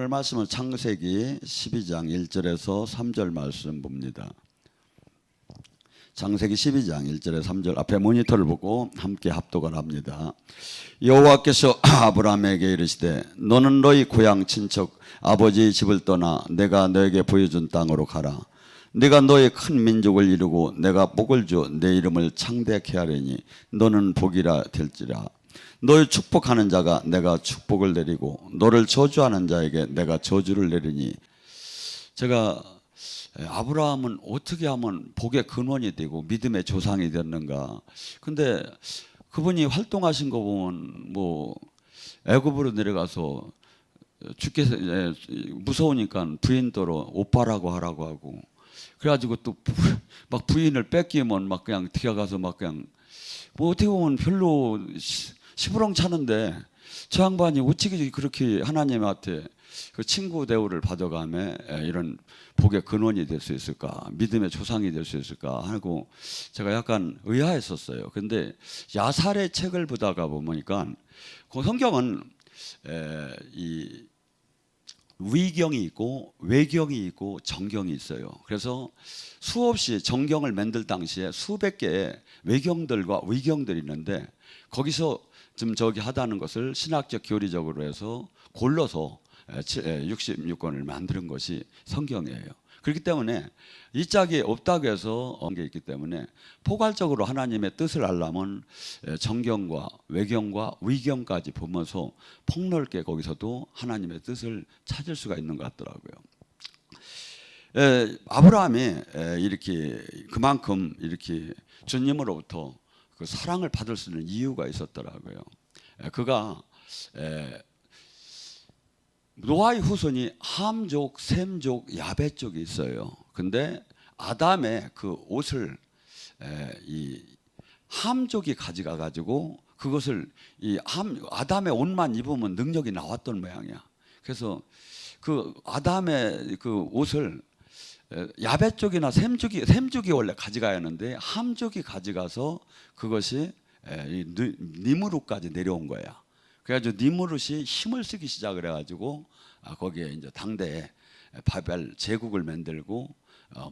오늘 말씀은 창세기 12장 1절에서 3절 말씀 봅니다. 창세기 12장 1절에서 3절 앞에 모니터를 보고 함께 합독을 합니다. 여호와께서 아브라함에게 이르시되 너는 너희 고향 친척 아버지의 집을 떠나 내가 너에게 보여준 땅으로 가라. 네가 너의 큰 민족을 이루고 내가 복을 줘 내 이름을 창대케 하려니 너는 복이라 될지라. 너를 축복하는 자가 내가 축복을 내리고 너를 저주하는 자에게 내가 저주를 내리니. 제가 아브라함은 어떻게 하면 복의 근원이 되고 믿음의 조상이 됐는가. 근데 그분이 활동하신 거 보면 뭐 애굽으로 내려가서 죽게 무서우니까 부인더러 오빠라고 하라고 하고, 그래가지고 또 막 부인을 뺏기면 막 그냥 뛰어가서 막 그냥 뭐 어떻게 보면 별로 시부렁차는데 저 양반이 어찌게 그렇게 하나님한테 그 친구 대우를 받아가며 이런 복의 근원이 될 수 있을까, 믿음의 조상이 될 수 있을까 하고 제가 약간 의아했었어요. 근데 야살의 책을 보다가 보니까 그 성경은 이 위경이 있고 외경이 있고 정경이 있어요. 그래서 수없이 정경을 만들 당시에 수백 개의 외경들과 위경들이 있는데 거기서 좀 저기 하다는 것을 신학적 교리적으로 해서 골라서 66권을 만드는 것이 성경이에요. 그렇기 때문에 이 짝이 없다고 해서 게 있기 때문에 포괄적으로 하나님의 뜻을 알려면 정경과 외경과 위경까지 보면서 폭넓게 거기서도 하나님의 뜻을 찾을 수가 있는 것 같더라고요. 아브라함이 이렇게 그만큼 이렇게 주님으로부터 그 사랑을 받을 수 있는 이유가 있었더라고요. 그가 노아의 후손이 함족, 셈족, 야벳족이 있어요. 근데 아담의 그 옷을 이 함족이 가져가 가지고 그것을 아담의 옷만 입으면 능력이 나왔던 모양이야. 그래서 그 아담의 그 옷을 야벳족이나 셈족이 원래 가져가야 하는데 함족이 가져가서 그것이 니무롯까지 내려온 거야. 그래가지고 니무롯이 힘을 쓰기 시작을 해가지고 거기에 이제 당대에 바벨 제국을 만들고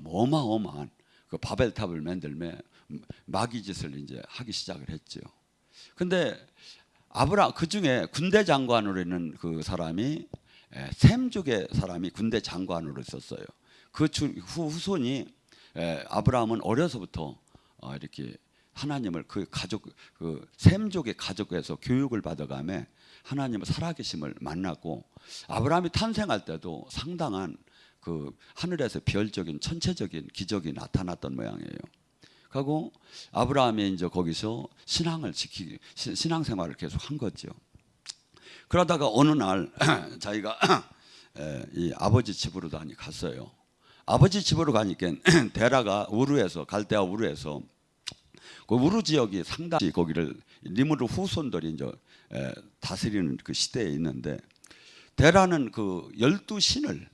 뭐 어마어마한 그 바벨탑을 만들며 마귀짓을 이제 하기 시작을 했죠. 근데 그 중에 군대 장관으로 있는 그 사람이 셈족의 사람이 군대 장관으로 있었어요. 그 후손이 아브라함은 어려서부터 이렇게 하나님을 그 셈족의 가족에서 교육을 받아가며 하나님의 살아계심을 만났고, 아브라함이 탄생할 때도 상당한 그 하늘에서 별적인 천체적인 기적이 나타났던 모양이에요. 그리고 아브라함이 이제 거기서 신앙생활을 계속 한 거죠. 그러다가 어느 날 자기가 이 아버지 집으로 갔어요. 아버지 집으로 가니까 데라가 갈대아 우르에서 그 우르 지역이 상당히 거기를 니므롯 후손들이 이제 다스리는 그 시대에 있는데, 데라는 그 12신을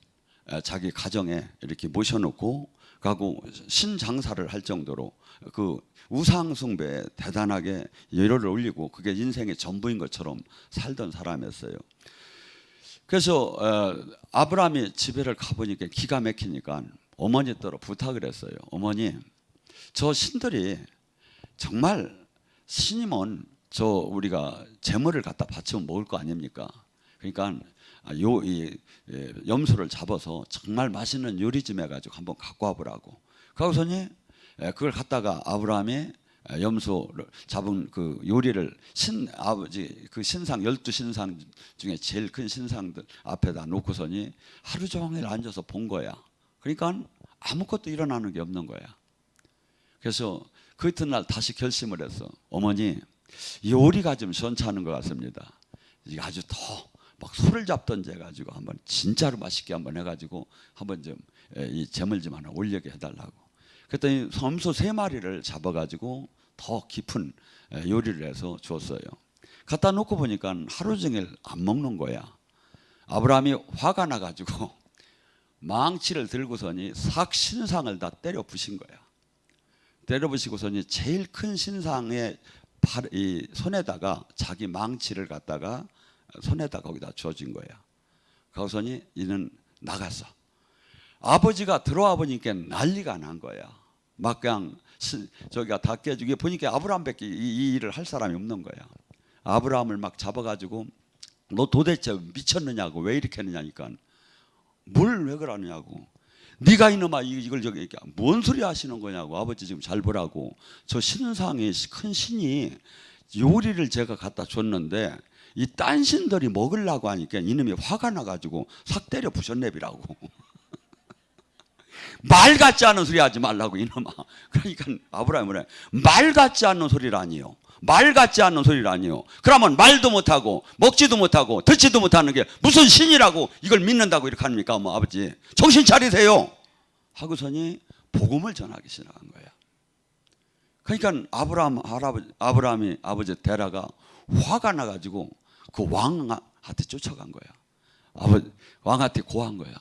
자기 가정에 이렇게 모셔놓고 가고 신장사를 할 정도로 그 우상 숭배에 대단하게 열혈을 올리고 그게 인생의 전부인 것처럼 살던 사람이었어요. 그래서 아브라함이 집에를 가보니까 기가 막히니까 어머니 따라 부탁을 했어요. 어머니, 저 신들이 정말 신이면 저 우리가 재물을 갖다 바치면 먹을 거 아닙니까? 그러니까 염소를 잡아서 정말 맛있는 요리 좀 해가지고 한번 갖고 와보라고. 그러고서니 그걸 갖다가 아브라함이 염소를 잡은 그 요리를 아버지 그 신상 12신상 중에 제일 큰 신상들 앞에다 놓고서니 하루 종일 앉아서 본 거야. 그러니까 아무것도 일어나는 게 없는 거야. 그래서 그 이튿날 다시 결심을 했어. 어머니, 요리가 좀 시원찮은 것 같습니다. 이게 아주 더 막 소를 잡던지 해가지고 한번 진짜로 맛있게 한번 해가지고 한번 좀 이 재물 좀 하나 올리게 해달라고. 그랬더니 염소 3마리를 잡아가지고 더 깊은 요리를 해서 줬어요. 갖다 놓고 보니까 하루 종일 안 먹는 거야. 아브라함이 화가 나가지고 망치를 들고서니 삭 신상을 다 때려 부신 거야. 때려 부시고서니 제일 큰 신상의 이 손에다가 자기 망치를 갖다가 손에다 거기다 줘준 거야. 가우선이 이는 나갔어. 아버지가 들어와 보니까 난리가 난 거야. 막 그냥 저기가 다 깨지고 보니까 아브라함밖에 이 일을 할 사람이 없는 거야. 아브라함을 막 잡아가지고 너 도대체 미쳤느냐고 왜 이렇게 했느냐니까 뭘 왜 그러느냐고 네가 이놈아 이걸 저기 뭔 소리 하시는 거냐고 아버지 지금 잘 보라고 저 신상의 큰 신이 요리를 제가 갖다 줬는데 이 딴 신들이 먹으려고 하니까 이놈이 화가 나가지고 삭 때려 부셨네비라고 말 같지 않은 소리 하지 말라고 이놈아. 그러니까 아브라함이 뭐래 말 같지 않은 소리라니요. 말 같지 않는 소리라니요. 그러면 말도 못하고 먹지도 못하고 듣지도 못하는 게 무슨 신이라고 이걸 믿는다고 이렇게 합니까? 뭐 아버지 정신 차리세요 하고서니 복음을 전하기 시작한 거야. 그러니까 아브라함이 아버지 데라가 화가 나가지고 그 왕한테 쫓아간 거야. 왕한테 고한 거야.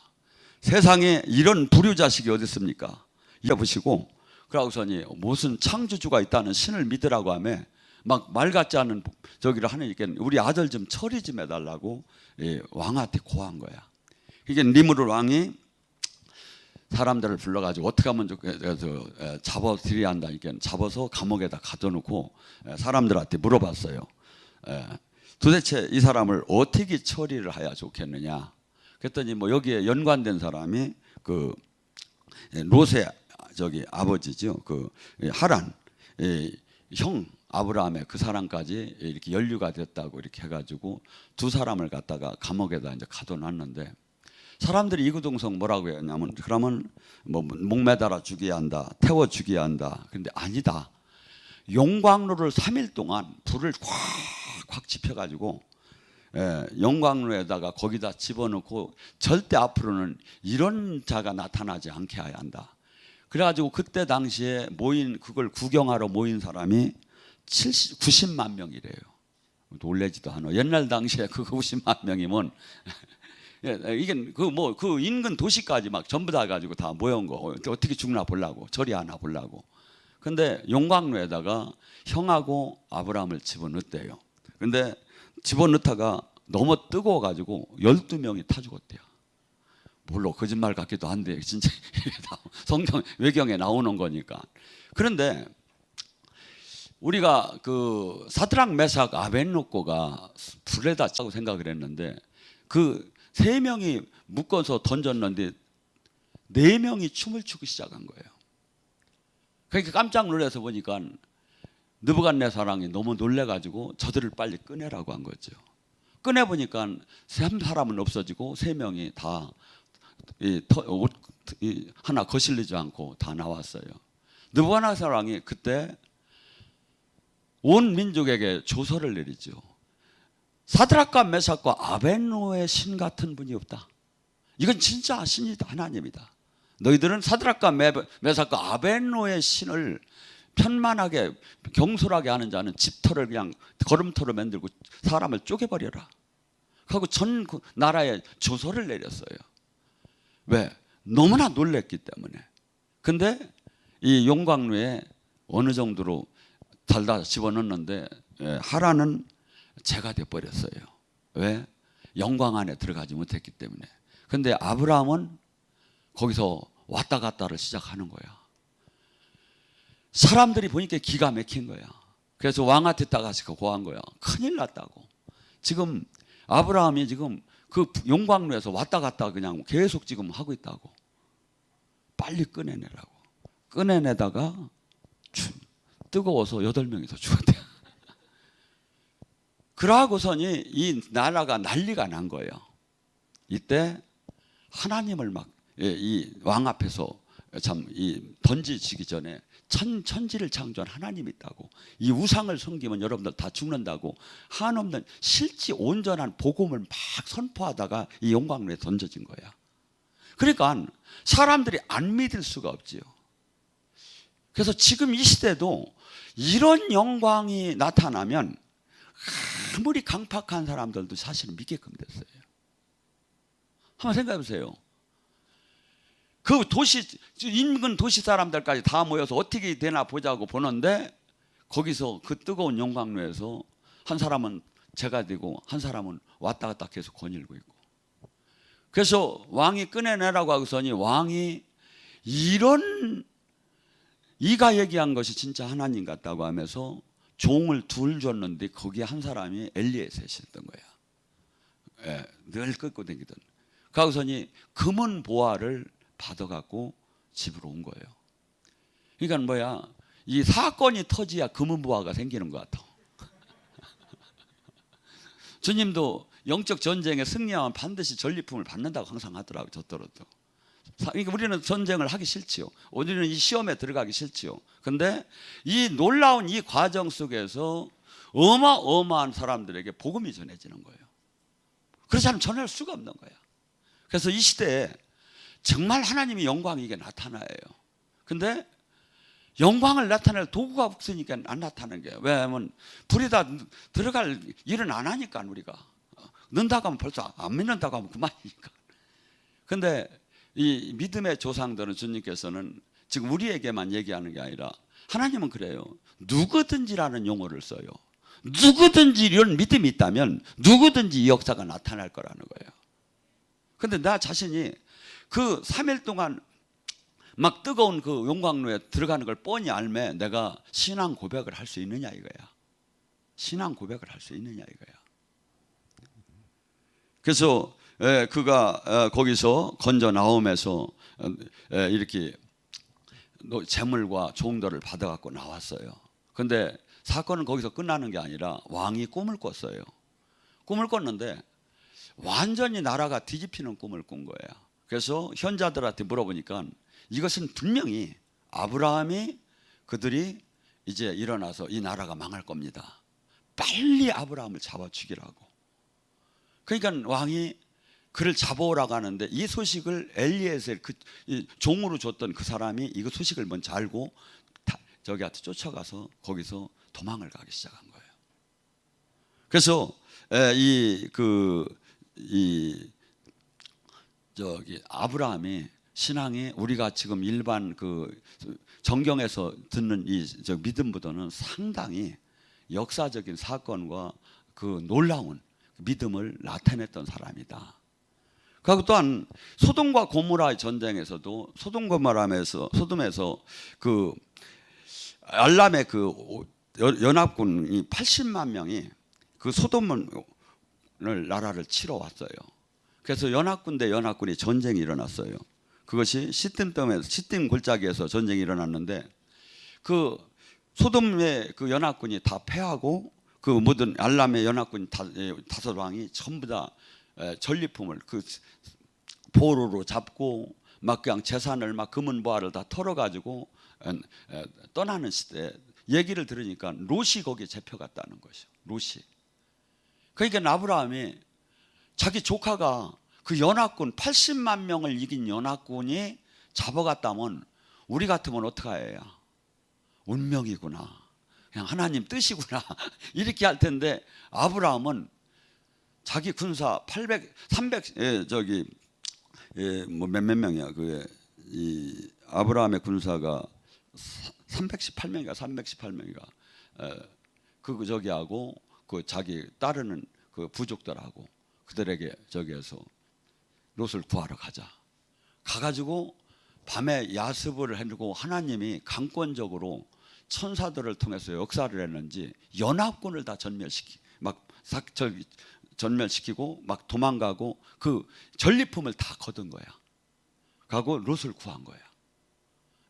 세상에 이런 불효자식이 어디 있습니까? 이거 보시고 그러고서니 무슨 창조주가 있다는 신을 믿으라고 하며 막 말 같지 않은 저기를 하니까 우리 아들 좀 처리 좀 해달라고 왕한테 고한 거야. 이게 니므롯 왕이 사람들을 불러가지고 어떻게 하면 잡아들여야 한다니까 잡아서 감옥에다 가둬놓고 사람들한테 물어봤어요. 도대체 이 사람을 어떻게 처리를 해야 좋겠느냐? 그랬더니 뭐 여기에 연관된 사람이 그 롯의 저기 아버지죠. 그 하란 형 아브라함의 그 사람까지 이렇게 연루가 됐다고 이렇게 해가지고 두 사람을 갖다가 감옥에다 이제 가둬놨는데 사람들이 이구동성 뭐라고 했냐면 그러면 뭐 목매달아 죽여야 한다, 태워 죽여야 한다. 그런데 아니다. 용광로를 3일 동안 불을 콱콱 지펴가지고 용광로에다가 거기다 집어넣고 절대 앞으로는 이런 자가 나타나지 않게 해야 한다. 그래가지고 그때 당시에 모인 그걸 구경하러 모인 사람이 90만 명이래요. 놀래지도 않아. 옛날 당시에 그 90만 명이면 이게 그 인근 도시까지 막 전부 다 가지고 다 모여온 거 어떻게 죽나 보려고 처리하나 보려고. 근데 용광로에다가 형하고 아브라함을 집어넣었대요. 근데 집어넣다가 너무 뜨거워 가지고 12명이 타 죽었대요. 물론 거짓말 같기도 한데 진짜 성경 외경에 나오는 거니까. 그런데 우리가 그 사드락 메삭 아벳노고가 불에다 짜고 생각을 했는데 그 3명이 묶어서 던졌는데 4명이 춤을 추기 시작한 거예요. 그러니까 깜짝 놀라서 보니까 느부갓네살왕이 너무 놀래가지고 저들을 빨리 꺼내라고 한 거죠. 꺼내보니까 3사람은 없어지고 3명이 다 하나 거슬리지 않고 다 나왔어요. 느부갓네살왕이 그때 온 민족에게 조서를 내리죠. 사드락과 메삭과 아벳노의 신 같은 분이 없다. 이건 진짜 신이다, 하나님이다. 너희들은 사드락과 메삭과 아벳노의 신을 편만하게 경솔하게 하는 자는 집터를 그냥 걸음터로 만들고 사람을 쪼개버려라 하고 전 나라에 조서를 내렸어요. 왜? 너무나 놀랬기 때문에. 근데 이 용광로에 어느 정도로 달다 집어넣었는데 하란은 재가 돼버렸어요. 왜? 영광 안에 들어가지 못했기 때문에. 근데 아브라함은 거기서 왔다 갔다를 시작하는 거야. 사람들이 보니까 기가 막힌 거야. 그래서 왕한테 따가서 고한 거야. 큰일 났다고. 지금 아브라함이 지금 그 용광로에서 왔다 갔다 그냥 계속 지금 하고 있다고. 빨리 꺼내내라고. 꺼내내다가 뜨거워서 8명이서 죽었대요. 그러고서니 이 나라가 난리가 난 거예요. 이때 하나님을 막 이 왕 앞에서 참 이 던지시기 전에 천지를 창조한 하나님이 있다고. 이 우상을 섬기면 여러분들 다 죽는다고. 한없는 실제 온전한 복음을 막 선포하다가 이 용광로에 던져진 거야. 그러니까 사람들이 안 믿을 수가 없지요. 그래서 지금 이 시대도 이런 영광이 나타나면 아무리 강팍한 사람들도 사실은 믿게끔 됐어요. 한번 생각해 보세요. 그 도시 인근 도시 사람들까지 다 모여서 어떻게 되나 보자고 보는데 거기서 그 뜨거운 용광로에서 한 사람은 재가 되고 한 사람은 왔다 갔다 계속 거닐고 있고. 그래서 왕이 꺼내내라고 하고서니 왕이 이런 이가 얘기한 것이 진짜 하나님 같다고 하면서 종을 둘 줬는데 거기에 한 사람이 엘리에셋이었던 거야. 예, 늘 끌고 다니던. 그러고서니 금은 보화를 받아갖고 집으로 온 거예요. 그러니까 뭐야, 이 사건이 터지야 금은 보화가 생기는 것 같아. 주님도 영적 전쟁에 승리하면 반드시 전리품을 받는다고 항상 하더라고요. 저더라도. 그러니까 우리는 전쟁을 하기 싫지요. 우리는 이 시험에 들어가기 싫지요. 근데 이 놀라운 이 과정 속에서 어마어마한 사람들에게 복음이 전해지는 거예요. 그렇지 않으면 전할 수가 없는 거야. 그래서 이 시대에 정말 하나님의 영광이 이게 나타나요. 근데 영광을 나타낼 도구가 없으니까 안 나타나는 거예요. 왜냐하면 불이 다 들어갈 일은 안 하니까 우리가. 넣는다고 하면 벌써 안 믿는다고 하면 그만이니까. 근데 이 믿음의 조상들은 주님께서는 지금 우리에게만 얘기하는 게 아니라 하나님은 그래요. 누구든지라는 용어를 써요. 누구든지 이런 믿음이 있다면 누구든지 이 역사가 나타날 거라는 거예요. 근데 나 자신이 그 3일 동안 막 뜨거운 그 용광로에 들어가는 걸 뻔히 알매 내가 신앙 고백을 할 수 있느냐 이거야. 신앙 고백을 할 수 있느냐 이거야. 그래서 그가 거기서 건져 나오면서 이렇게 재물과 종들을 받아갖고 나왔어요. 근데 사건은 거기서 끝나는 게 아니라 왕이 꿈을 꿨어요. 꿈을 꿨는데 완전히 나라가 뒤집히는 꿈을 꾼 거예요. 그래서 현자들한테 물어보니까 이것은 분명히 아브라함이 그들이 이제 일어나서 이 나라가 망할 겁니다. 빨리 아브라함을 잡아 죽이라고. 그러니까 왕이 그를 잡아오라고 하는데 이 소식을 엘리에셀 그 종으로 줬던 그 사람이 이거 소식을 먼저 알고 저기한테 쫓아가서 거기서 도망을 가기 시작한 거예요. 그래서 아브라함이 신앙이 우리가 지금 일반 그 정경에서 듣는 이 믿음보다는 상당히 역사적인 사건과 그 놀라운 믿음을 나타냈던 사람이다. 그리고 또한 소돔과 고모라의 전쟁에서도 소돔에서 그 알람의 그 연합군이 80만 명이 그 소돔을 나라를 치러 왔어요. 그래서 연합군 대 연합군이 전쟁이 일어났어요. 그것이 시딤 골짜기에서 전쟁이 일어났는데 그 소돔의 그 연합군이 다 패하고 그 모든 알람의 연합군 5왕이 전부 다 전리품을 그 포로로 잡고 막 그냥 재산을 막 금은 보화를 다 털어가지고 떠나는 시대 얘기를 들으니까 롯이 거기에 잡혀갔다는 것이죠. 롯이. 그러니까 아브라함이 자기 조카가 그 연합군 80만 명을 이긴 연합군이 잡아갔다면 우리 같으면 어떻게 해야? 운명이구나. 그냥 하나님 뜻이구나. 이렇게 할 텐데 아브라함은 자기 군사 300 저기 뭐 몇몇 명이야. 이 아브라함의 군사가 318명인가 그 저기하고 그 자기 따르는 그 부족들하고 그들에게 저기에서 롯을 구하러 가가지고 밤에 야습을 해두고 하나님이 강권적으로 천사들을 통해서 역사를 했는지 연합군을 다 전멸시키고 막 도망가고 그 전리품을 다 거둔 거야. 가고 롯을 구한 거야.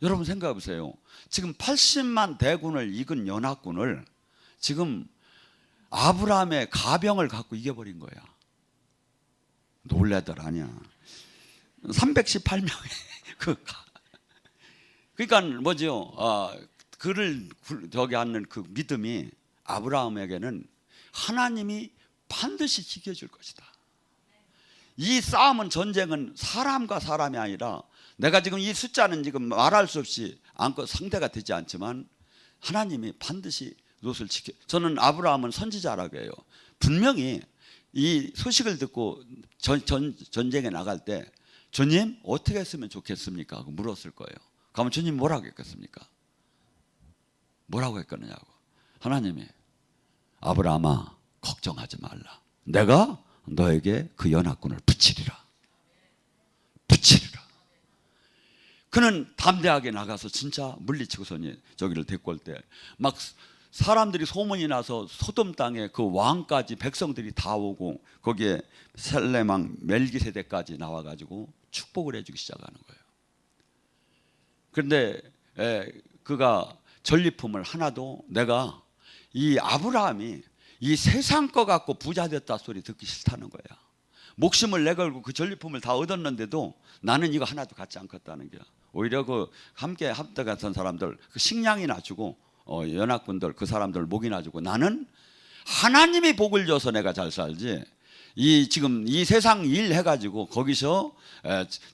여러분 생각해 보세요. 지금 80만 대군을 이긴 연합군을 지금 아브라함의 가병을 갖고 이겨버린 거야. 놀래들 아니야. 318명의 그러니까 뭐죠? 그를 저기 앉는 그 믿음이 아브라함에게는 하나님이 반드시 지켜줄 것이다. 이 싸움은 전쟁은 사람과 사람이 아니라 내가 지금 이 숫자는 지금 말할 수 없이 상대가 되지 않지만 하나님이 반드시 롯을 지켜. 저는 아브라함은 선지자라고 해요. 분명히 이 소식을 듣고 전쟁에 나갈 때 주님 어떻게 했으면 좋겠습니까? 하고 물었을 거예요. 그러면 주님 뭐라고 했겠습니까? 뭐라고 했겠느냐고. 하나님이 아브라함아 걱정하지 말라. 내가 너에게 그 연합군을 붙이리라. 그는 담대하게 나가서 진짜 물리치고서니 저기를 데리고 올 때 막 사람들이 소문이 나서 소돔 땅에 그 왕까지 백성들이 다 오고 거기에 셀레망 멜기세덱까지 나와가지고 축복을 해주기 시작하는 거예요. 그런데 그가 전리품을 하나도, 내가 이 아브라함이 이 세상 거 갖고 부자 됐다 소리 듣기 싫다는 거야. 목숨을 내걸고 그 전리품을 다 얻었는데도 나는 이거 하나도 갖지 않겠다는 거야. 오히려 그 함께 합작했던 사람들 그 식량이나 주고 연합군들 그 사람들 목이나 주고, 나는 하나님이 복을 줘서 내가 잘 살지, 이 지금 이 세상 일 해가지고 거기서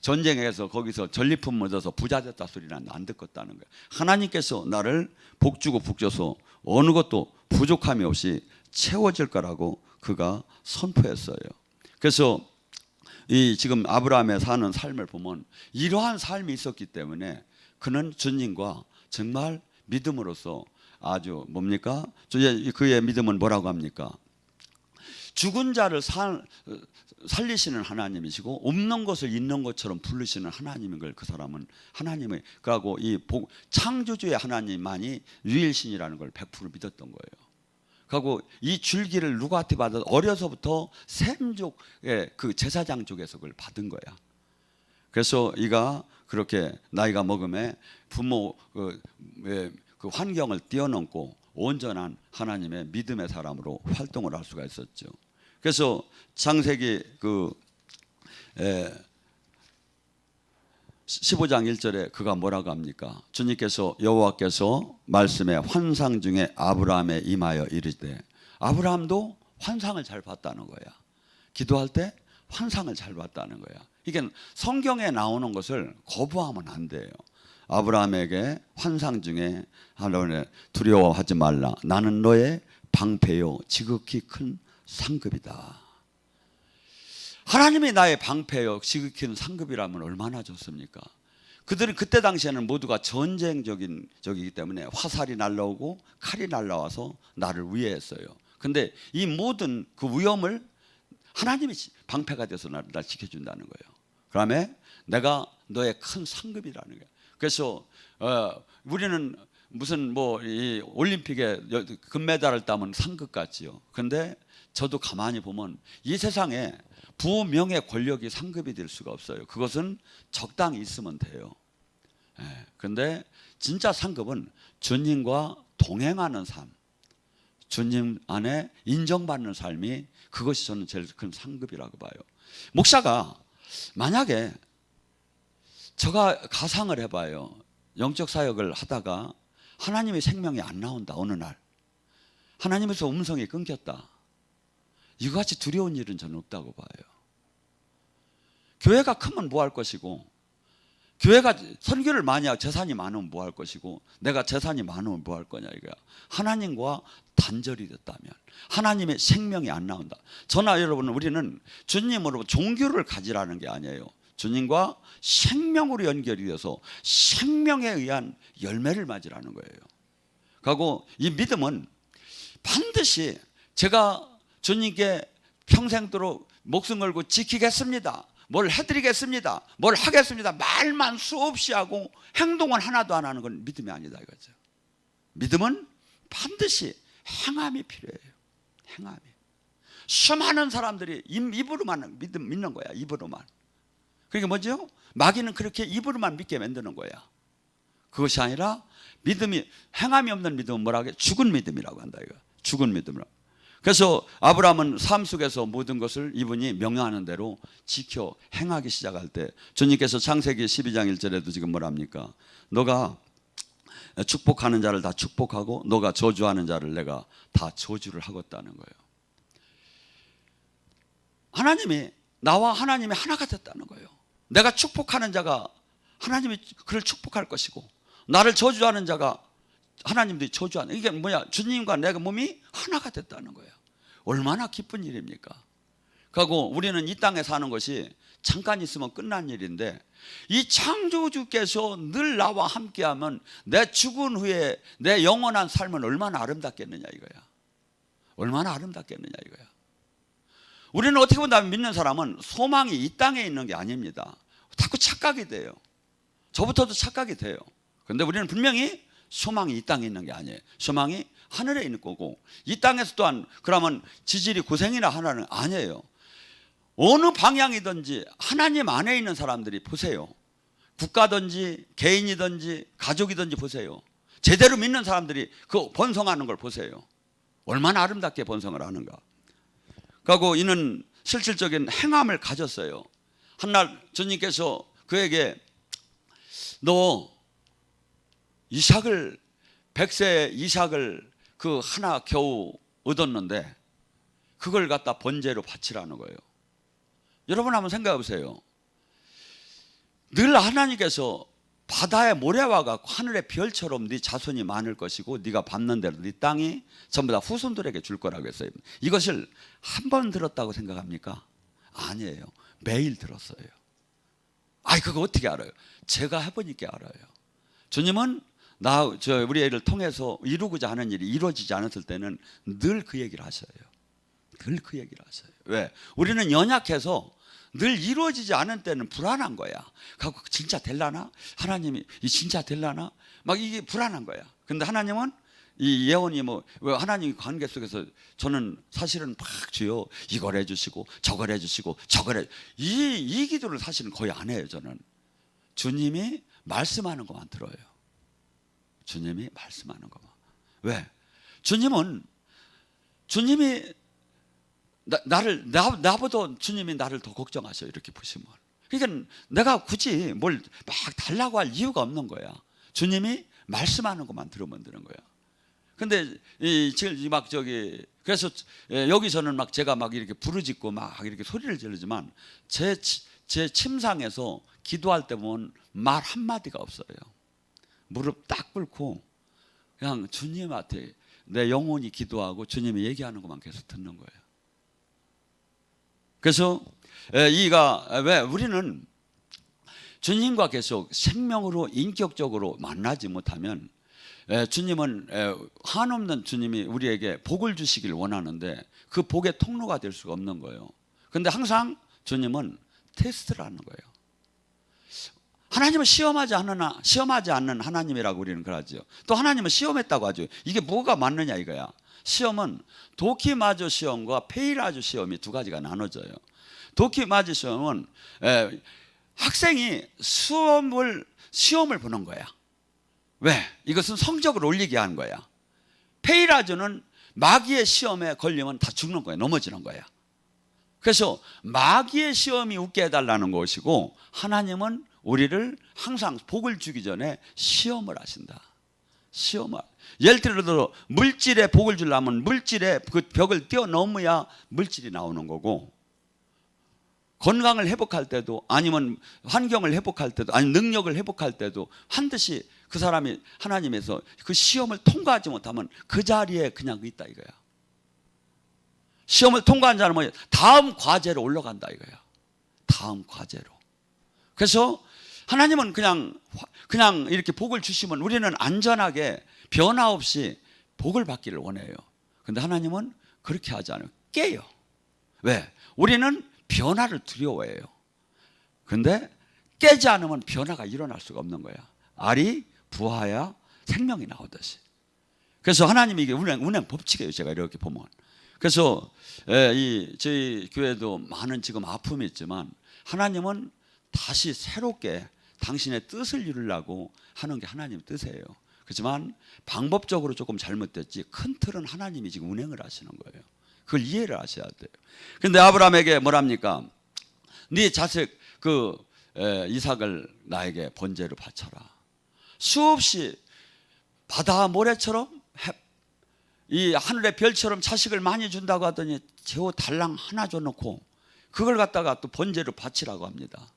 전쟁에서 거기서 전리품 얻어서 부자 됐다 소리는 안 듣겠다는 거야. 하나님께서 나를 복 주고 복 줘서 어느 것도 부족함이 없이 채워질 거라고 그가 선포했어요. 그래서 이 지금 아브라함의 사는 삶을 보면 이러한 삶이 있었기 때문에 그는 주님과 정말 믿음으로써 아주 뭡니까? 그의 믿음은 뭐라고 합니까? 죽은 자를 살리시는 하나님이시고 없는 것을 있는 것처럼 부르시는 하나님인 걸 그 사람은 하나님의 그하고 이 창조주의 하나님만이 유일신이라는 걸 100% 믿었던 거예요. 그리고 이 줄기를 누구한테 받아? 어려서부터 셈족의 그 제사장 쪽에서 그걸 받은 거야. 그래서 이가 그렇게 나이가 먹음에 부모 그 환경을 뛰어넘고 온전한 하나님의 믿음의 사람으로 활동을 할 수가 있었죠. 그래서 창세기 15장 1절에 그가 뭐라고 합니까? 주님께서 여호와께서 말씀에 환상 중에 아브라함에 임하여 이르되, 아브라함도 환상을 잘 봤다는 거야. 기도할 때 환상을 잘 봤다는 거야. 이게 성경에 나오는 것을 거부하면 안 돼요. 아브라함에게 환상 중에 하나님 두려워하지 말라. 나는 너의 방패요 지극히 큰 상급이다. 하나님이 나의 방패요 지극히 큰 상급이라면 얼마나 좋습니까? 그들은 그때 당시에는 모두가 전쟁적인 적이기 때문에 화살이 날라오고 칼이 날라와서 나를 위해했어요. 근데 이 모든 그 위험을 하나님이 방패가 돼서 나를 지켜준다는 거예요. 그다음에 내가 너의 큰 상급이라는 거예요. 그래서 우리는 무슨 이 올림픽에 금메달을 따면 상급 같지요. 그런데 저도 가만히 보면 이 세상에 부명예 권력이 상급이 될 수가 없어요. 그것은 적당히 있으면 돼요. 그런데 진짜 상급은 주님과 동행하는 삶, 주님 안에 인정받는 삶이, 그것이 저는 제일 큰 상급이라고 봐요. 목사가 만약에 제가 가상을 해봐요. 영적 사역을 하다가 하나님의 생명이 안 나온다. 어느 날 하나님에서 음성이 끊겼다. 이거 같이 두려운 일은 저는 없다고 봐요. 교회가 크면 뭐 할 것이고, 교회가 선교를 많이 하고 재산이 많으면 뭐 할 것이고, 내가 재산이 많으면 뭐 할 거냐 이거야. 하나님과 단절이 됐다면, 하나님의 생명이 안 나온다. 저나 여러분, 우리는 주님으로 종교를 가지라는 게 아니에요. 주님과 생명으로 연결이 되어서 생명에 의한 열매를 맞으라는 거예요. 그리고 이 믿음은 반드시 제가 주님께 평생도록 목숨 걸고 지키겠습니다, 뭘 해드리겠습니다, 뭘 하겠습니다, 말만 수없이 하고 행동은 하나도 안 하는 건 믿음이 아니다 이거죠. 믿음은 반드시 행함이 필요해요. 행함이. 수많은 사람들이 입으로만 믿는 거야. 입으로만. 그게 뭐죠? 마귀는 그렇게 입으로만 믿게 만드는 거야. 그것이 아니라 믿음이, 행함이 없는 믿음은 뭐라고 해? 죽은 믿음이라고 한다 이거. 죽은 믿음이라고. 그래서 아브라함은 삶 속에서 모든 것을 이분이 명령하는 대로 지켜 행하기 시작할 때 주님께서 창세기 12장 1절에도 지금 뭐랍니까? 너가 축복하는 자를 다 축복하고 너가 저주하는 자를 내가 다 저주를 하겠다는 거예요. 하나님이, 나와 하나님이 하나가 됐다는 거예요. 내가 축복하는 자가 하나님이 그를 축복할 것이고, 나를 저주하는 자가 하나님도 저주하는, 이게 뭐야? 주님과 내가 몸이 하나가 됐다는 거예요. 얼마나 기쁜 일입니까? 그리고 우리는 이 땅에 사는 것이 잠깐 있으면 끝난 일인데, 이 창조주께서 늘 나와 함께하면 내 죽은 후에 내 영원한 삶은 얼마나 아름답겠느냐 이거야. 얼마나 아름답겠느냐 이거야. 우리는 어떻게 보면 믿는 사람은 소망이 이 땅에 있는 게 아닙니다. 자꾸 착각이 돼요. 저부터도 착각이 돼요. 그런데 우리는 분명히 소망이 이 땅에 있는 게 아니에요. 소망이 하늘에 있는 거고, 이 땅에서 또한 그러면 지질이 고생이나 하나는 아니에요. 어느 방향이든지 하나님 안에 있는 사람들이 보세요. 국가든지 개인이든지 가족이든지 보세요. 제대로 믿는 사람들이 그 번성하는 걸 보세요. 얼마나 아름답게 번성을 하는가. 그리고 이는 실질적인 행함을 가졌어요. 한날 주님께서 그에게 너 이삭을 100세 이삭을 그 하나 겨우 얻었는데 그걸 갖다 번제로 바치라는 거예요. 여러분 한번 생각해 보세요. 늘 하나님께서 바다의 모래와 같고 하늘의 별처럼 네 자손이 많을 것이고 네가 밟는 대로 네 땅이 전부 다 후손들에게 줄 거라고 했어요. 이것을 한 번 들었다고 생각합니까? 아니에요. 매일 들었어요. 아이 그거 어떻게 알아요? 제가 해보니까 알아요. 주님은 우리 애를 통해서 이루고자 하는 일이 이루어지지 않았을 때는 늘 그 얘기를 하셔요. 늘 그 얘기를 하셔요. 왜? 우리는 연약해서 늘 이루어지지 않은 때는 불안한 거야. 갖고 진짜 될라나? 하나님이 이 진짜 될라나? 막 이게 불안한 거야. 근데 하나님은 이 예언이 하나님 관계 속에서 저는 사실은 막 주여 이걸 해주시고 저걸 해주시고 저걸 이 기도를 사실은 거의 안 해요. 저는 주님이 말씀하는 것만 들어요. 주님이 말씀하는 것만. 왜? 주님이 나보다 주님이 나를 더 걱정하셔요. 이렇게 보시면. 그러니까 내가 굳이 뭘 막 달라고 할 이유가 없는 거야. 주님이 말씀하는 것만 들으면 되는 거야. 근데 그래서 여기서는 막 제가 막 이렇게 부르짖고 막 이렇게 소리를 지르지만 제 침상에서 기도할 때 보면 말 한마디가 없어요. 무릎 딱 꿇고 그냥 주님한테 내 영혼이 기도하고 주님이 얘기하는 것만 계속 듣는 거예요. 그래서 왜 우리는 주님과 계속 생명으로 인격적으로 만나지 못하면 주님은 한없는 주님이 우리에게 복을 주시길 원하는데 그 복의 통로가 될 수가 없는 거예요. 그런데 항상 주님은 테스트를 하는 거예요. 하나님은 시험하지 않는 하나님이라고 우리는 그러죠. 또 하나님은 시험했다고 하죠. 이게 뭐가 맞느냐 이거야. 시험은 도키마저 시험과 페이라저 시험이 두 가지가 나눠져요. 도키마저 시험은 학생이 시험을 보는 거야. 왜? 이것은 성적을 올리게 하는 거야. 페이라저는 마귀의 시험에 걸리면 다 죽는 거야. 넘어지는 거야. 그래서 마귀의 시험이 웃게 해달라는 것이고 하나님은 우리를 항상 복을 주기 전에 시험을 하신다. 예를 들어 물질에 복을 주려면 물질의 그 벽을 뛰어넘어야 물질이 나오는 거고, 건강을 회복할 때도 아니면 환경을 회복할 때도 아니면 능력을 회복할 때도 반드시 그 사람이 하나님에서 그 시험을 통과하지 못하면 그 자리에 그냥 있다 이거야. 시험을 통과한 자는 뭐야? 다음 과제로 올라간다 이거야. 다음 과제로. 그래서 하나님은 그냥 이렇게 복을 주시면 우리는 안전하게 변화 없이 복을 받기를 원해요. 그런데 하나님은 그렇게 하지 않아요. 깨요. 왜? 우리는 변화를 두려워해요. 그런데 깨지 않으면 변화가 일어날 수가 없는 거야. 알이 부화야 생명이 나오듯이. 그래서 하나님이 이게 운행 법칙이에요. 제가 이렇게 보면. 그래서 저희 교회도 많은 지금 아픔이 있지만 하나님은 다시 새롭게 당신의 뜻을 이루려고 하는 게 하나님 뜻이에요. 그렇지만 방법적으로 조금 잘못됐지 큰 틀은 하나님이 지금 운행을 하시는 거예요. 그걸 이해를 하셔야 돼요. 그런데 아브라함에게 뭐랍니까? 네 자식 이삭을 나에게 번제로 바쳐라. 수없이 바다 모래처럼 이 하늘의 별처럼 자식을 많이 준다고 하더니 겨우 달랑 하나 줘놓고 그걸 갖다가 또 번제로 바치라고 합니다.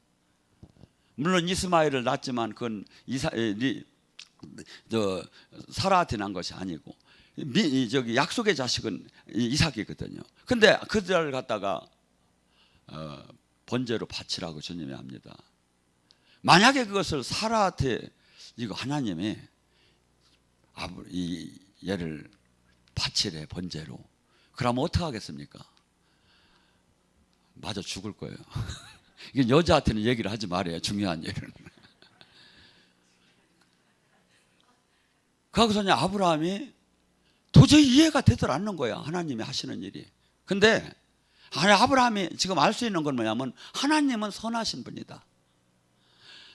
물론 이스마엘을 낳았지만 그건 사라한테 난 것이 아니고 약속의 자식은 이삭이거든요. 근데 그들을 갖다가 번제로 바치라고 주님이 합니다. 만약에 그것을 사라한테 이거 하나님이 얘를 바치래 번제로. 그러면 어떻게 하겠습니까? 맞아 죽을 거예요. 이게 여자한테는 얘기를 하지 말아요. 중요한 일은. 거기서 아브라함이 도저히 이해가 되질 않는 거야, 하나님이 하시는 일이. 근데 아브라함이 지금 알 수 있는 건 뭐냐면 하나님은 선하신 분이다.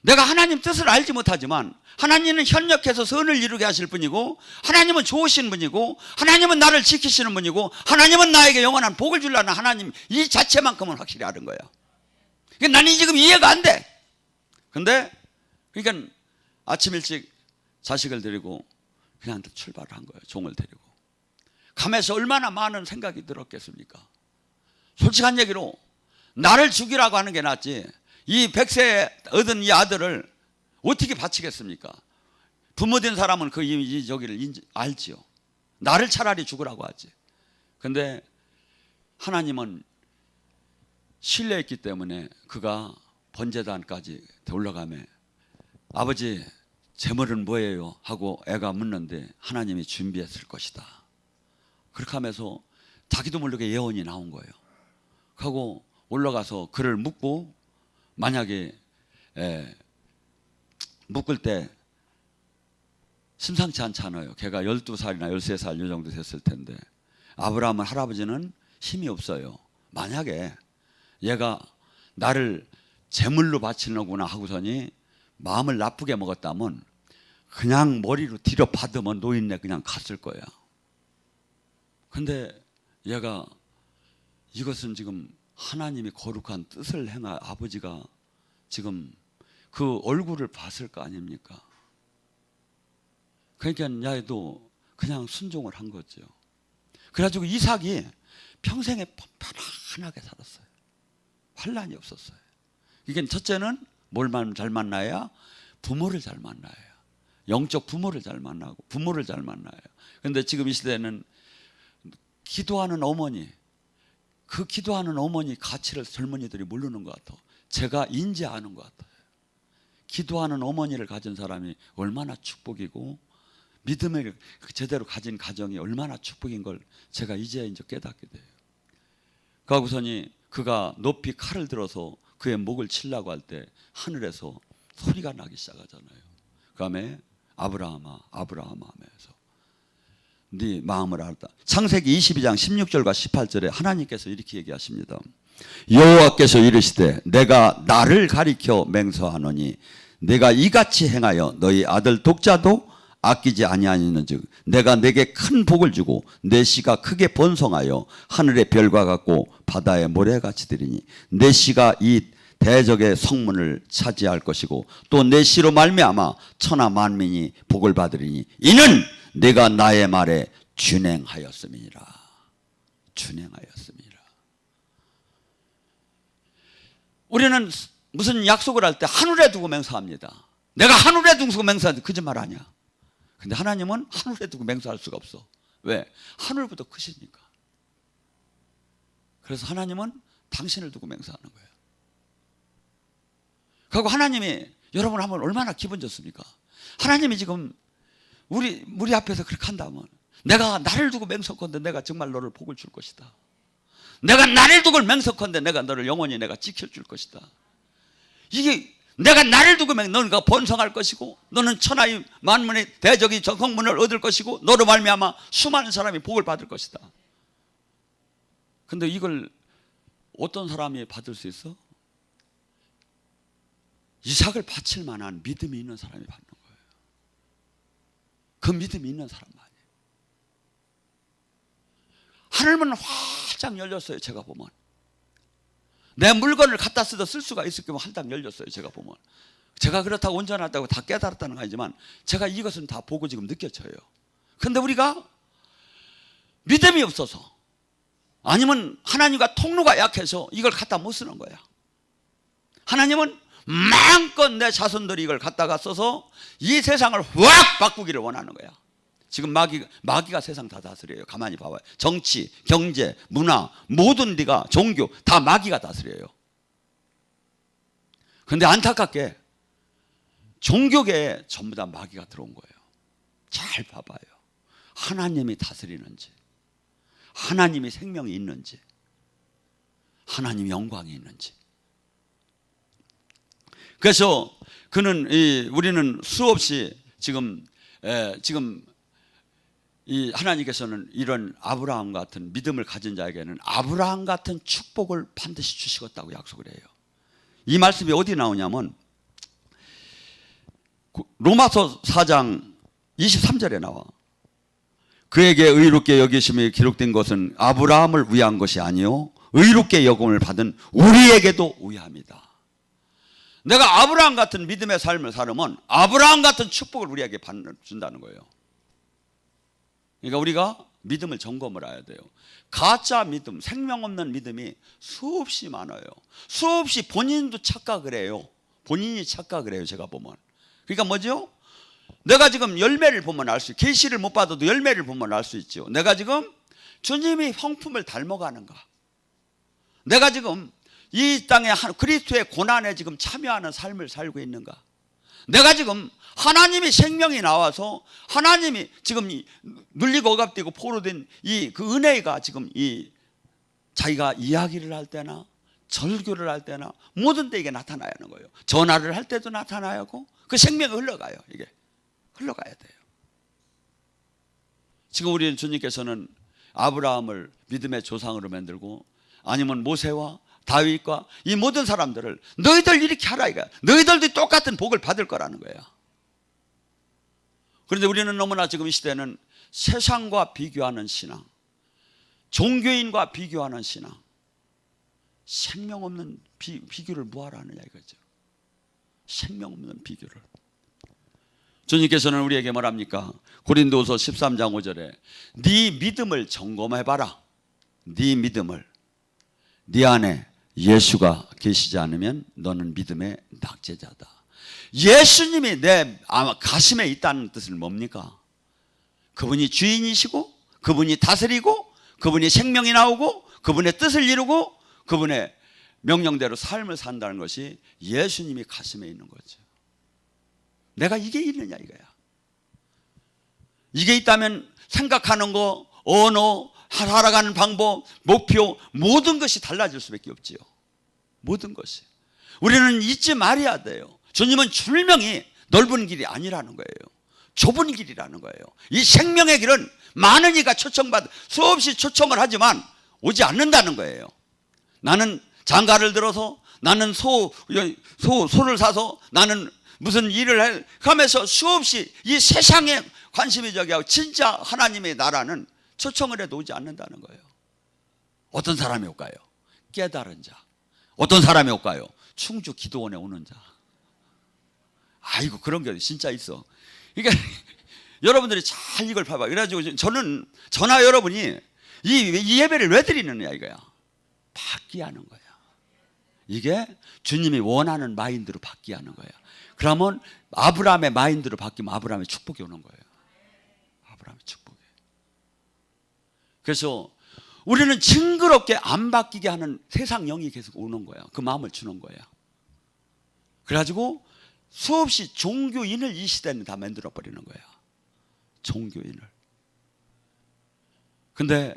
내가 하나님 뜻을 알지 못하지만 하나님은 협력해서 선을 이루게 하실 분이고, 하나님은 좋으신 분이고, 하나님은 나를 지키시는 분이고, 하나님은 나에게 영원한 복을 주려는 하나님, 이 자체만큼은 확실히 아는 거야. 그러니까 나는 지금 이해가 안 돼. 근데 그러니까 아침 일찍 자식을 데리고 그냥 출발을 한 거예요. 종을 데리고 가면서 얼마나 많은 생각이 들었겠습니까? 솔직한 얘기로 나를 죽이라고 하는 게 낫지, 이 100세 얻은 이 아들을 어떻게 바치겠습니까? 부모 된 사람은 그 저기를 알지요. 나를 차라리 죽으라고 하지. 근데 하나님은 신뢰했기 때문에 그가 번제단까지 올라가며 아버지 제물은 뭐예요? 하고 애가 묻는데 하나님이 준비했을 것이다. 그렇게 하면서 자기도 모르게 예언이 나온 거예요. 하고 올라가서 그를 묻고, 만약에 묶을 때 심상치 않잖아요. 걔가 12살이나 13살 이 정도 됐을 텐데, 아브라함은 할아버지는 힘이 없어요. 만약에 얘가 나를 제물로 바치는구나 하고서니 마음을 나쁘게 먹었다면 그냥 머리로 뒤로 받으면 노인네 그냥 갔을 거야. 근데 얘가 이것은 지금 하나님이 거룩한 뜻을 행할 아버지가 지금 그 얼굴을 봤을 거 아닙니까? 그러니까 야도 그냥 순종을 한 거죠. 그래가지고 이삭이 평생에 편안하게 살았어요. 환란이 없었어요. 이게 첫째는 뭘 잘 만나야? 부모를 잘 만나야. 영적 부모를 잘 만나고 부모를 잘 만나요. 그런데 지금 이 시대는 기도하는 어머니, 그 기도하는 어머니 가치를 젊은이들이 모르는 것 같아요. 제가 인지하는 것 같아요. 기도하는 어머니를 가진 사람이 얼마나 축복이고, 믿음을 제대로 가진 가정이 얼마나 축복인 걸 제가 이제 깨닫게 돼요. 그하고서니 그가 높이 칼을 들어서 그의 목을 치려고 할 때 하늘에서 소리가 나기 시작하잖아요. 그 다음에 아브라함아 아브라함아 하면서 네 마음을 알았다. 창세기 22장 16절과 18절에 하나님께서 이렇게 얘기하십니다. 여호와께서 이르시되 내가 나를 가리켜 맹세하노니 내가 이같이 행하여 너희 아들 독자도 아끼지 아니하였는즉 내가 내게 큰 복을 주고 내 씨가 크게 번성하여 하늘의 별과 같고 바다의 모래같이 되리니 내 씨가 이 대적의 성문을 차지할 것이고 또 내 씨로 말미암아 천하 만민이 복을 받으리니 이는 내가 나의 말에 준행하였음이니라. 준행하였음이니라. 우리는 무슨 약속을 할 때 하늘에 두고 맹세합니다. 내가 하늘에 두고 맹세하는데 거짓말 아니야. 근데 하나님은 하늘에 두고 맹세할 수가 없어. 왜? 하늘보다 크시니까. 그래서 하나님은 당신을 두고 맹세하는 거예요. 그리고 하나님이 여러분 하면 얼마나 기분 좋습니까? 하나님이 지금 우리 앞에서 그렇게 한다면 내가 나를 두고 맹세컨대 내가 정말 너를 복을 줄 것이다. 내가 나를 두고 맹세컨대 내가 너를 영원히 내가 지켜줄 것이다. 이게 내가 나를 두고 너는 번성할 것이고 너는 천하의 만문의 대적이 성문을 얻을 것이고 너로 말미암아 수많은 사람이 복을 받을 것이다. 근데 이걸 어떤 사람이 받을 수 있어? 이삭을 바칠 만한 믿음이 있는 사람이 받는 거예요. 그 믿음이 있는 사람만이에요. 하늘문 활짝 열렸어요. 제가 보면 내 물건을 갖다 쓰다 쓸 수가 있을 거면 활짝 열렸어요. 제가 보면 제가 그렇다고 온전하다고 다 깨달았다는 거 아니지만 제가 이것은 다 보고 지금 느껴져요. 근데 우리가 믿음이 없어서 아니면 하나님과 통로가 약해서 이걸 갖다 못 쓰는 거야. 하나님은 마음껏 내 자손들이 이걸 갖다가 써서 이 세상을 확 바꾸기를 원하는 거야. 지금 마귀가 세상 다 다스려요. 가만히 봐봐요. 정치, 경제, 문화, 모든 데가 종교 다 마귀가 다스려요. 그런데 안타깝게 종교계에 전부 다 마귀가 들어온 거예요. 잘 봐봐요. 하나님이 다스리는지, 하나님이 생명이 있는지, 하나님이 영광이 있는지. 그래서 우리는 수없이 지금 지금 이 하나님께서는 이런 아브라함 같은 믿음을 가진 자에게는 아브라함 같은 축복을 반드시 주시겠다고 약속을 해요. 이 말씀이 어디 나오냐면 로마서 4장 23절에 나와. 그에게 의롭게 여기심이 기록된 것은 아브라함을 위한 것이 아니요 의롭게 여김을 받은 우리에게도 위함이다. 내가 아브라함 같은 믿음의 삶을 살면 아브라함 같은 축복을 우리에게 준다는 거예요. 그러니까 우리가 믿음을 점검을 해야 돼요. 가짜 믿음, 생명 없는 믿음이 수없이 많아요. 수없이 본인도 착각을 해요. 본인이 착각을 해요. 제가 보면. 그러니까 뭐죠? 내가 지금 열매를 보면 알 수 있죠. 계시를 못 받아도 열매를 보면 알 수 있죠. 내가 지금 주님이 형품을 닮아가는가? 내가 지금 이 땅에 그리스도의 고난에 지금 참여하는 삶을 살고 있는가? 내가 지금 하나님의 생명이 나와서 하나님이 지금 눌리고 억압되고 포로된 이 그 은혜가 지금 이 자기가 이야기를 할 때나 절규를 할 때나 모든 때 이게 나타나야 하는 거예요. 전화를 할 때도 나타나야 하고 그 생명이 흘러가요. 이게 흘러가야 돼요. 지금 우리는 주님께서는 아브라함을 믿음의 조상으로 만들고 아니면 모세와 다윗과 이 모든 사람들을 너희들 이렇게 하라 이거야. 너희들도 똑같은 복을 받을 거라는 거야. 그런데 우리는 너무나 지금 이 시대는 세상과 비교하는 신앙, 종교인과 비교하는 신앙, 생명 없는 비교를 뭐하러 하느냐 이거죠. 생명 없는 비교를. 주님께서는 우리에게 뭐랍니까? 고린도서 13장 5절에 네 믿음을 점검해봐라. 네 믿음을. 네 안에 예수가 계시지 않으면 너는 믿음의 낙제자다. 예수님이 내 가슴에 있다는 뜻은 뭡니까? 그분이 주인이시고 그분이 다스리고 그분이 생명이 나오고 그분의 뜻을 이루고 그분의 명령대로 삶을 산다는 것이 예수님이 가슴에 있는 거죠. 내가 이게 있느냐 이거야. 이게 있다면 생각하는 거, 언어, 살아가는 방법, 목표 모든 것이 달라질 수밖에 없지요. 모든 것이. 우리는 잊지 말아야 돼요. 주님은 분명히 넓은 길이 아니라는 거예요. 좁은 길이라는 거예요. 이 생명의 길은 많은 이가 수없이 초청을 하지만 오지 않는다는 거예요. 나는 장가를 들어서 나는 소를 사서 나는 무슨 일을 해 하면서 수없이 이 세상에 관심이 저기하고 진짜 하나님의 나라는 초청을 해도 오지 않는다는 거예요. 어떤 사람이 올까요? 깨달은 자. 어떤 사람이 올까요? 충주 기도원에 오는 자. 아이고 그런 게 진짜 있어. 그러니까 여러분들이 잘 이걸 봐봐. 그래가지고 저나 여러분이 이 예배를 왜 드리느냐 이거야. 받기 하는 거야. 이게 주님이 원하는 마인드로 받기 하는 거야. 그러면 아브라함의 마인드로 바뀌면 아브라함의 축복이 오는 거예요. 아브라함의 축복이. 그래서 우리는 징그럽게 안 바뀌게 하는 세상 영이 계속 오는 거야. 그 마음을 주는 거야. 그래가지고 수없이 종교인을 이 시대는 다 만들어 버리는 거야. 종교인을. 근데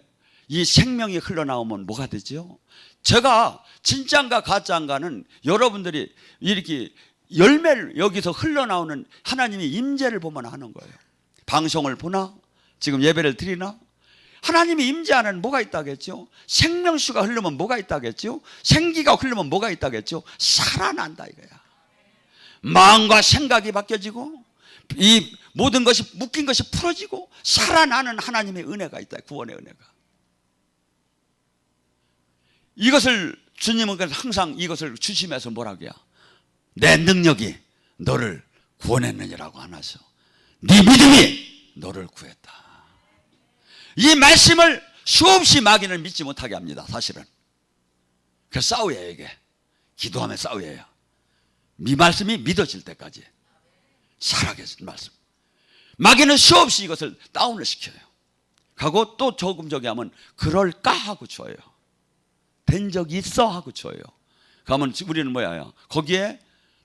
이 생명이 흘러나오면 뭐가 되죠? 제가 진짜인가 가짜인가는 여러분들이 이렇게 열매를 여기서 흘러나오는 하나님의 임재를 보면 하는 거예요. 방송을 보나? 지금 예배를 드리나? 하나님의 임재 안에는 뭐가 있다겠죠? 생명수가 흐르면 뭐가 있다겠죠? 생기가 흐르면 뭐가 있다겠죠? 살아난다 이거야. 마음과 생각이 바뀌어지고 이 모든 것이 묶인 것이 풀어지고 살아나는 하나님의 은혜가 있다. 구원의 은혜가. 이것을 주님은 항상 이것을 주시면서 뭐라고 해요? 내 능력이 너를 구원했느니라고 하나서 네 믿음이 너를 구했다. 이 말씀을 수없이 마귀는 믿지 못하게 합니다. 사실은. 그래서 싸워야 해요. 이게 기도하면 싸워야 해요. 이 말씀이 믿어질 때까지 살아계신 말씀. 마귀는 수없이 이것을 다운을 시켜요. 하고 또 조금 저기 하면 그럴까 하고 줘요. 된 적이 있어 하고 줘요. 그러면 우리는 뭐야? 거기에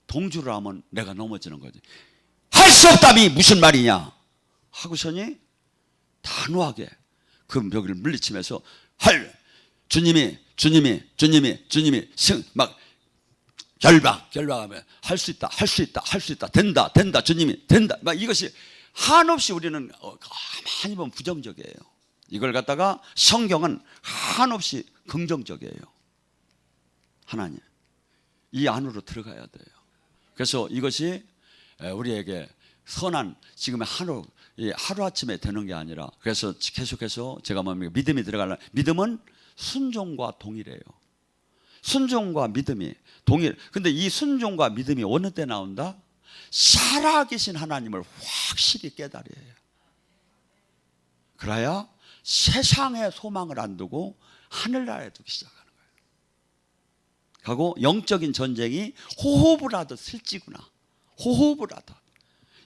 동조를 하면 내가 넘어지는 거지. 할 수 없다니 무슨 말이냐 하고서니 단호하게 그 벽을 물리치면서 주님이 막 결박하면 할 수 있다 된다 주님이 된다 막 이것이 한없이 우리는 가만히 보면 부정적이에요. 이걸 갖다가 성경은 한없이 긍정적이에요. 하나님, 이 안으로 들어가야 돼요. 그래서 이것이 우리에게 선한 지금의 하루아침에 되는 게 아니라, 그래서 계속해서 제가 뭡니까? 믿음이 들어가려면, 믿음은 순종과 동일해요. 순종과 믿음이 동일. 근데 이 순종과 믿음이 어느 때 나온다? 살아계신 하나님을 확실히 깨달아야 해요. 그래야 세상에 소망을 안 두고 하늘나라에 두기 시작하는 거예요. 하고 영적인 전쟁이 호흡을 하듯 슬지구나. 호흡을 하듯.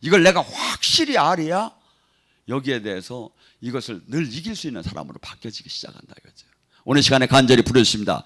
이걸 내가 확실히 알아야 여기에 대해서 이것을 늘 이길 수 있는 사람으로 바뀌어지기 시작한다 이거죠. 오늘 시간에 간절히 부르십니다.